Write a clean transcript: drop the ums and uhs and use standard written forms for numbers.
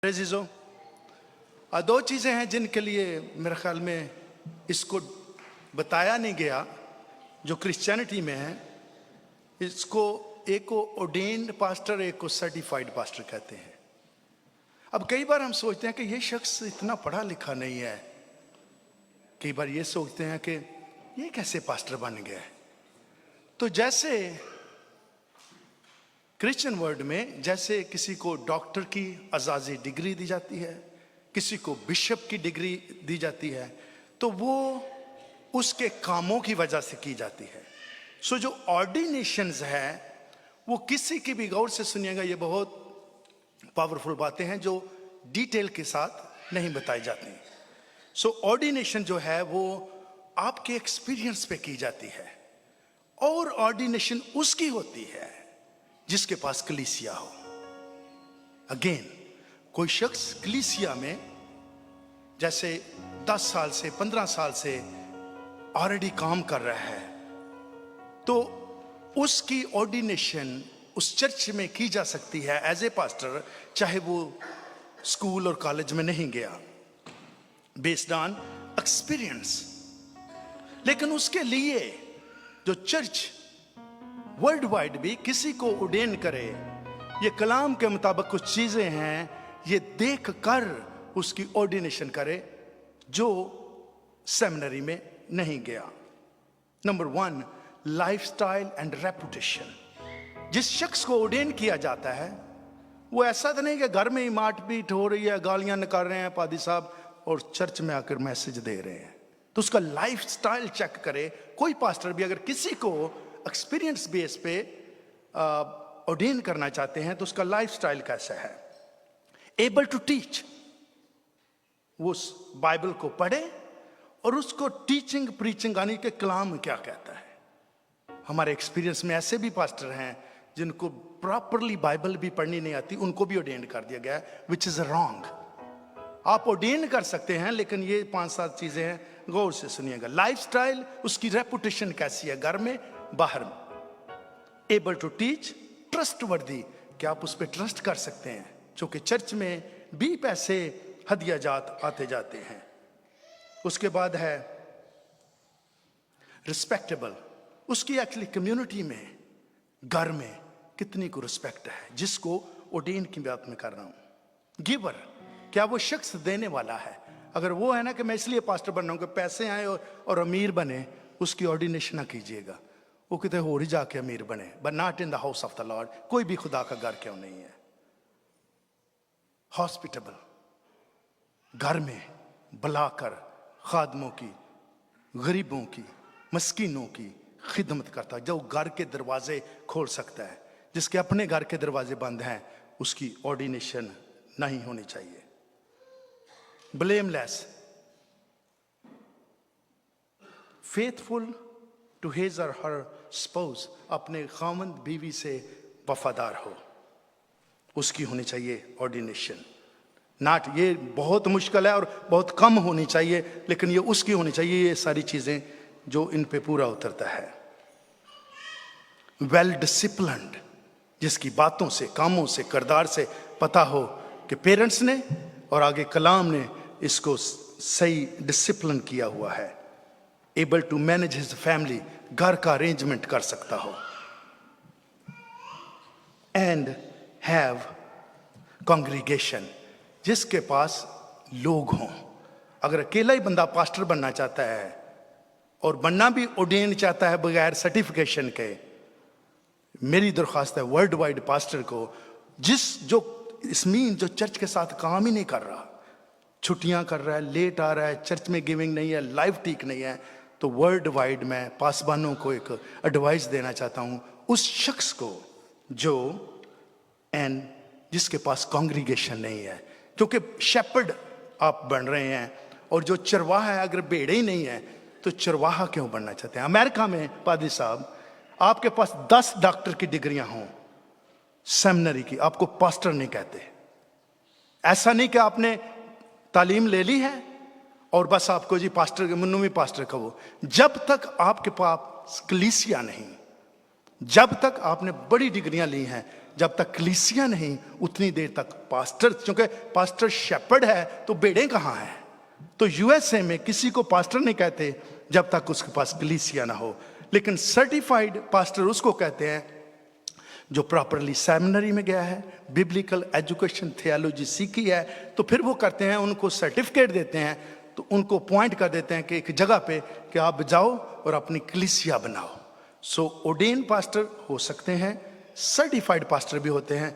अजीजों, दो चीज़ें हैं जिनके लिए मेरे ख्याल में इसको बताया नहीं गया जो क्रिश्चियनिटी में है। इसको एक को ऑर्डेन्ड पास्टर, एक को सर्टिफाइड पास्टर कहते हैं। अब कई बार हम सोचते हैं कि ये शख्स इतना पढ़ा लिखा नहीं है। कई बार ये सोचते हैं कि ये कैसे पास्टर बन गया। तो जैसे क्रिश्चियन वर्ल्ड में जैसे किसी को डॉक्टर की अजाज़ी डिग्री दी जाती है, किसी को बिशप की डिग्री दी जाती है, तो वो उसके कामों की वजह से की जाती है। सो जो ऑर्डिनेशंस है वो किसी की भी, गौर से सुनिएगा, ये बहुत पावरफुल बातें हैं जो डिटेल के साथ नहीं बताई जाती। सो ऑर्डिनेशन जो है वो आपके एक्सपीरियंस पे की जाती है, और ऑर्डिनेशन उसकी होती है जिसके पास कलीसिया हो। अगेन, कोई शख्स कलीसिया में जैसे 10 साल से 15 साल से ऑलरेडी काम कर रहा है, तो उसकी ऑर्डिनेशन उस चर्च में की जा सकती है एज ए पास्टर, चाहे वो स्कूल और कॉलेज में नहीं गया, बेस्ड ऑन एक्सपीरियंस। लेकिन उसके लिए जो चर्च वर्ल्ड वाइड भी किसी को ऑर्डेन करे, ये कलाम के मुताबिक कुछ चीजें हैं, ये देख कर उसकी ऑर्डिनेशन करे जो सेमिनरी में नहीं गया। Number 1, lifestyle and reputation. जिस शख्स को ऑर्डेन किया जाता है वो ऐसा तो नहीं कि घर में ही मारपीट हो रही है, गालियां निकाल रहे हैं पादी साहब, और चर्च में आकर मैसेज दे रहे हैं। तो उसका लाइफस्टाइल चेक करे। कोई पास्टर भी अगर किसी को एक्सपीरियंस बेस पे ऑर्डेन करना चाहते हैं तो उसका लाइफस्टाइल कैसा है। एबल टू टीच, वो उस बाइबल को पढ़े और उसको टीचिंग प्रीचिंग आने के कलाम क्या कहता है। हमारे एक्सपीरियंस में ऐसे भी पास्टर हैं जिनको प्रॉपरली बाइबल भी पढ़नी नहीं आती, उनको भी ऑर्डेन कर दिया गया है, विच इज रॉन्ग। आप ऑर्डेन कर सकते हैं, लेकिन ये 5-7 चीजें हैं, गौर से सुनिएगा। लाइफस्टाइल, उसकी रेपुटेशन कैसी है घर में बाहर में। एबल टू टीच, ट्रस्टवर्दी, कि आप उस पर ट्रस्ट कर सकते हैं, क्योंकि चर्च में भी पैसे हदिया जात आते जाते हैं। उसके बाद है रिस्पेक्टेबल, उसकी एक्चुअली कम्युनिटी में, घर में कितनी को रिस्पेक्ट है, जिसको ऑर्डेन की बात में कर रहा हूं। गिवर, क्या वो शख्स देने वाला है। अगर वो है ना कि मैं इसलिए पास्टर बन रहा हूं कि पैसे आए और अमीर बने, उसकी ऑर्डिनेशन ना कीजिएगा। वो कितने हो ही जाके अमीर बने, but not in the house of the Lord. कोई भी खुदा का घर क्यों नहीं है। हॉस्पिटेबल, घर में बुलाकर खादमों की, गरीबों की, मस्कीनों की खिदमत करता, जो घर के दरवाजे खोल सकता है। जिसके अपने घर के दरवाजे बंद हैं उसकी ऑर्डिनेशन नहीं होनी चाहिए। ब्लेमलेस, फेथफुल टू हिज और हर स्पाउस, अपने खामंद बीवी से वफादार हो, उसकी होनी चाहिए ऑर्डिनेशन। नाट, ये बहुत मुश्किल है और बहुत कम होनी चाहिए, लेकिन ये उसकी होनी चाहिए। ये सारी चीजें जो इन पे पूरा उतरता है। वेल डिसिप्लिन्ड, जिसकी बातों से, कामों से, किरदार से पता हो कि पेरेंट्स ने और आगे कलाम ने इसको सही डिसिप्लिन किया हुआ है। Able to manage his family, घर का अरेंजमेंट कर सकता हो। एंड हैव कॉन्ग्रीगेशन, जिसके पास लोग हों। अगर अकेला ही बंदा पास्टर बनना चाहता है और बनना भी ऑर्डेन चाहता है बगैर सर्टिफिकेशन के, मेरी दरख्वास्त है वर्ल्ड वाइड पास्टर को, जो इसमीन जो चर्च के साथ काम ही नहीं कर रहा, छुट्टियां कर रहा है, लेट आ रहा है, चर्च में गिविंग नहीं है, लाइफ ठीक नहीं है, तो वर्ल्ड वाइड में पासबानों को एक एडवाइस देना चाहता हूं, उस शख्स को जो एंड जिसके पास कांग्रीगेशन नहीं है। क्योंकि शेपर्ड आप बन रहे हैं, और जो चरवाहा है, अगर भेड़े ही नहीं है तो चरवाहा क्यों बनना चाहते हैं। अमेरिका में पादी साहब, आपके पास 10 डॉक्टर की डिग्रियां हों सेमिनरी की, आपको पास्टर नहीं कहते। ऐसा नहीं कि आपने तालीम ले ली है और बस आपको जी पास्टर, मुन्नू भी पास्टर कहो। जब तक आपके पास कलीसिया नहीं, जब तक आपने बड़ी डिग्रियां ली हैं, जब तक कलीसिया नहीं उतनी देर तक पास्टर, क्योंकि पास्टर शेपर्ड है तो बेड़े कहाँ हैं। तो यूएसए में किसी को पास्टर नहीं कहते जब तक उसके पास कलीसिया ना हो, लेकिन सर्टिफाइड पास्टर उसको कहते हैं जो प्रॉपरली सेमिनरी में गया है, बिब्लिकल एजुकेशन थियोलॉजी सीखी है। तो फिर वो करते हैं, उनको सर्टिफिकेट देते हैं, तो उनको पॉइंट कर देते हैं कि एक जगह पे कि आप जाओ और अपनी कलीसिया बनाओ। सो ऑर्डेन पास्टर हो सकते हैं, सर्टिफाइड पास्टर भी होते हैं।